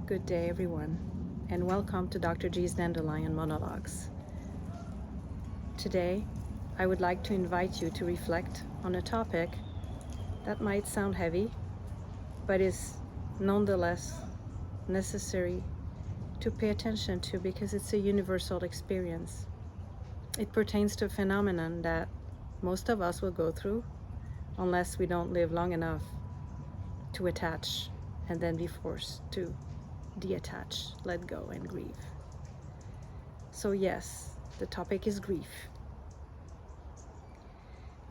Good day, everyone, and welcome to Dr. G's Dandelion Monologues. Today, I would like to invite you to reflect on a topic that might sound heavy, but is nonetheless necessary to pay attention to because it's a universal experience. It pertains to a phenomenon that most of us will go through unless we don't live long enough to attach and then be forced to detach, let go, and grieve. So yes, the topic is grief.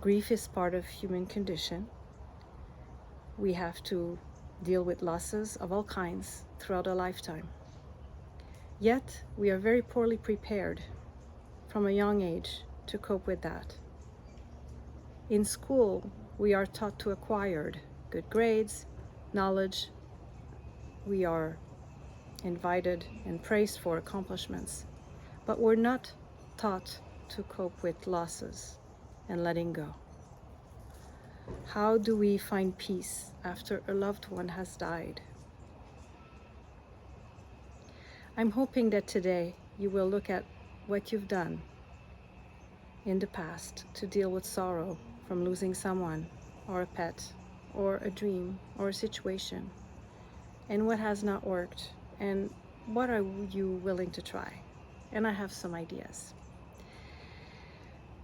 Grief is part of human condition. We have to deal with losses of all kinds throughout a lifetime. Yet, we are very poorly prepared from a young age to cope with that. In school, we are taught to acquire good grades, knowledge. We are invited and praised for accomplishments, but we're not taught to cope with losses and letting go. How do we find peace after a loved one has died? I'm hoping that today you will look at what you've done in the past to deal with sorrow from losing someone or a pet or a dream or a situation, and what has not worked and what are you willing to try? And I have some ideas.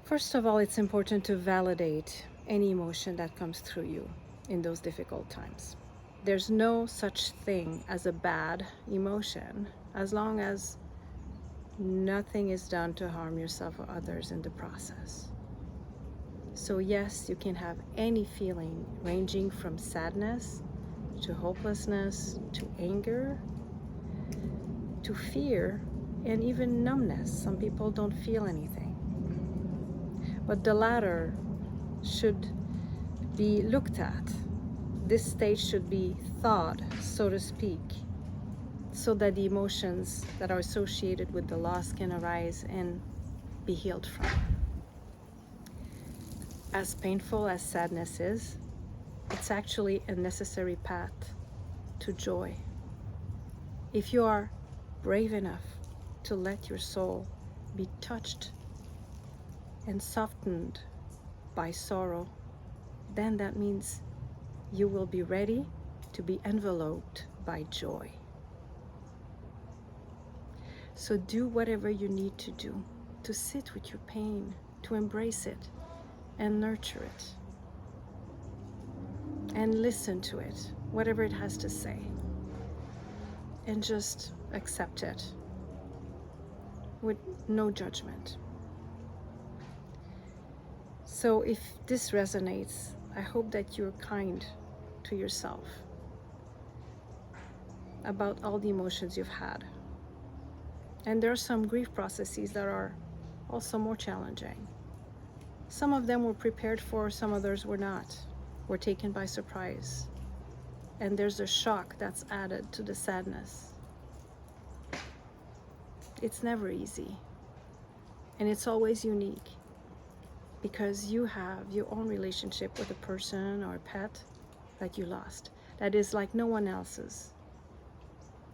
First of all, it's important to validate any emotion that comes through you in those difficult times. There's no such thing as a bad emotion as long as nothing is done to harm yourself or others in the process. So yes, you can have any feeling ranging from sadness to hopelessness to anger to fear and even numbness. Some people don't feel anything. But the latter should be looked at. This stage should be thawed, so to speak, so that the emotions that are associated with the loss can arise and be healed from. As painful as sadness is, it's actually a necessary path to joy. If you are brave enough to let your soul be touched and softened by sorrow, then that means you will be ready to be enveloped by joy. So do whatever you need to do to sit with your pain, to embrace it and nurture it. And listen to it, whatever it has to say. And just accept it with no judgment. So if this resonates, I hope that you're kind to yourself about all the emotions you've had. And there are some grief processes that are also more challenging. Some of them were prepared for, some others were not, were taken by surprise. And there's a shock that's added to the sadness. It's never easy. And it's always unique because you have your own relationship with a person or a pet that you lost that is like no one else's.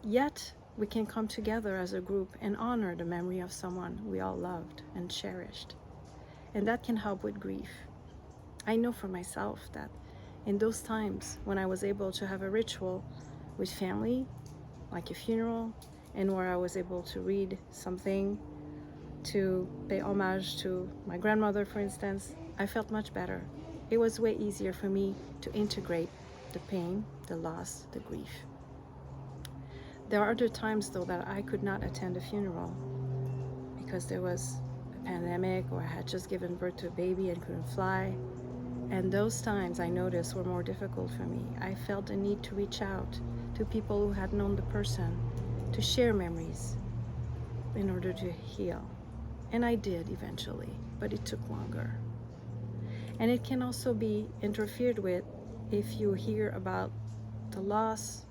Yet, we can come together as a group and honor the memory of someone we all loved and cherished. And that can help with grief. I know for myself that in those times when I was able to have a ritual with family, like a funeral, and where I was able to read something to pay homage to my grandmother, for instance, I felt much better. It was way easier for me to integrate the pain, the loss, the grief. There are other times, though, that I could not attend a funeral because there was a pandemic or I had just given birth to a baby and couldn't fly. And those times I noticed were more difficult for me. I felt a need to reach out to people who had known the person, to share memories in order to heal. And I did eventually, but it took longer. And it can also be interfered with if you hear about the loss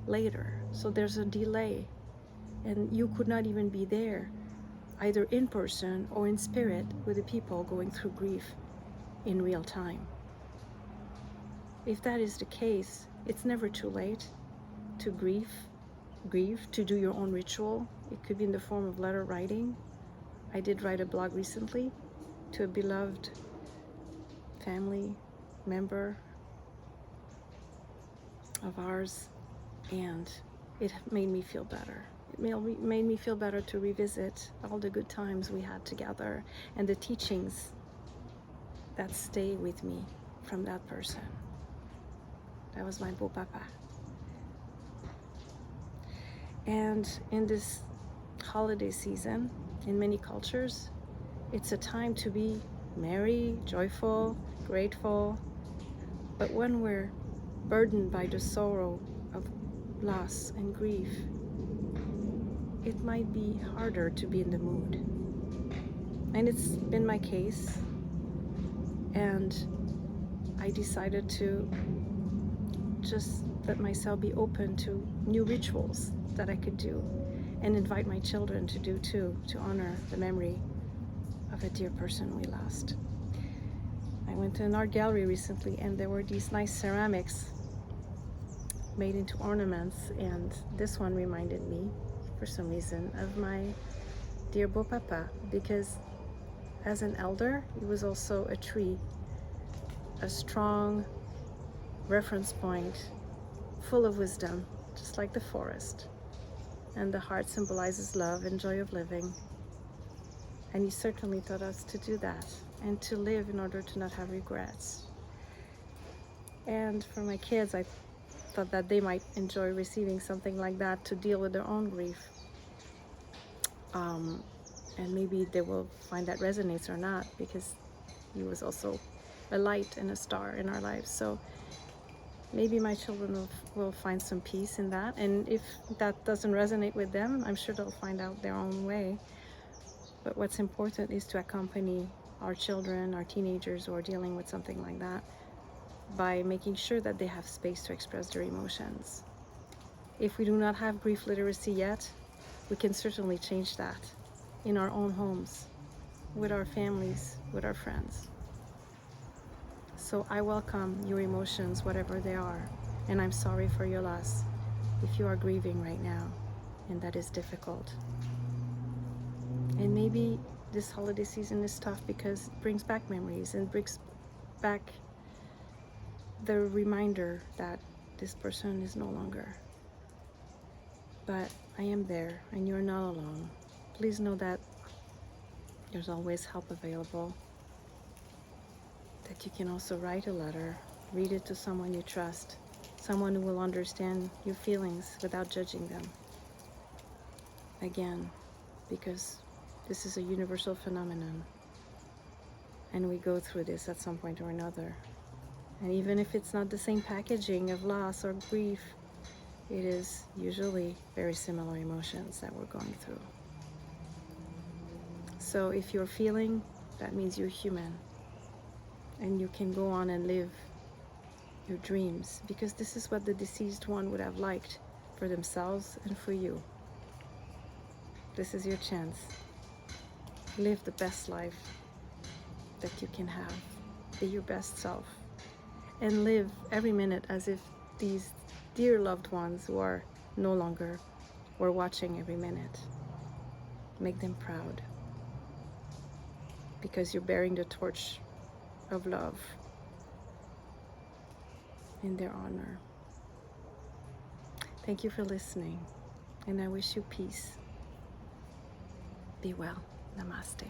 later. So there's a delay, and you could not even be there, either in person or in spirit, with the people going through grief in real time. If that is the case, it's never too late to grieve grieve, to do your own ritual. It could be in the form of letter writing. I did write a blog recently to a beloved family member of ours, and it made me feel better. It made me feel better to revisit all the good times we had together and the teachings that stay with me from that person. That was my beau papa. And in this holiday season, in many cultures, it's a time to be merry, joyful, grateful. But when we're burdened by the sorrow of loss and grief, it might be harder to be in the mood. And it's been my case. And I decided to just let myself be open to new rituals that I could do, and invite my children to do too, to honor the memory of a dear person we lost. I went to an art gallery recently, and there were these nice ceramics made into ornaments, and this one reminded me, for some reason, of my dear beau papa, because as an elder, he was also a tree, a strong reference point, full of wisdom, just like the forest. And the heart symbolizes love and joy of living. And he certainly taught us to do that and to live in order to not have regrets. And for my kids, I thought that they might enjoy receiving something like that to deal with their own grief. And maybe they will find that resonates or not, because he was also a light and a star in our lives. So maybe my children will find some peace in that. And if that doesn't resonate with them, I'm sure they'll find out their own way. But what's important is to accompany our children, our teenagers who are dealing with something like that, by making sure that they have space to express their emotions. If we do not have grief literacy yet, we can certainly change that in our own homes, with our families, with our friends. So I welcome your emotions, whatever they are, and I'm sorry for your loss if you are grieving right now, and that is difficult. And maybe this holiday season is tough because it brings back memories and brings back the reminder that this person is no longer. But I am there, and you're not alone. Please know that there's always help available, that you can also write a letter, read it to someone you trust, someone who will understand your feelings without judging them. Again, because this is a universal phenomenon, and we go through this at some point or another. And even if it's not the same packaging of loss or grief, it is usually very similar emotions that we're going through. So if you're feeling, that means you're human, and you can go on and live your dreams, because this is what the deceased one would have liked for themselves and for you. This is your chance. Live the best life that you can have. Be your best self. And live every minute as if these dear loved ones who are no longer were watching every minute. Make them proud, because you're bearing the torch of love in their honor. Thank you for listening, and I wish you peace. Be well. Namaste.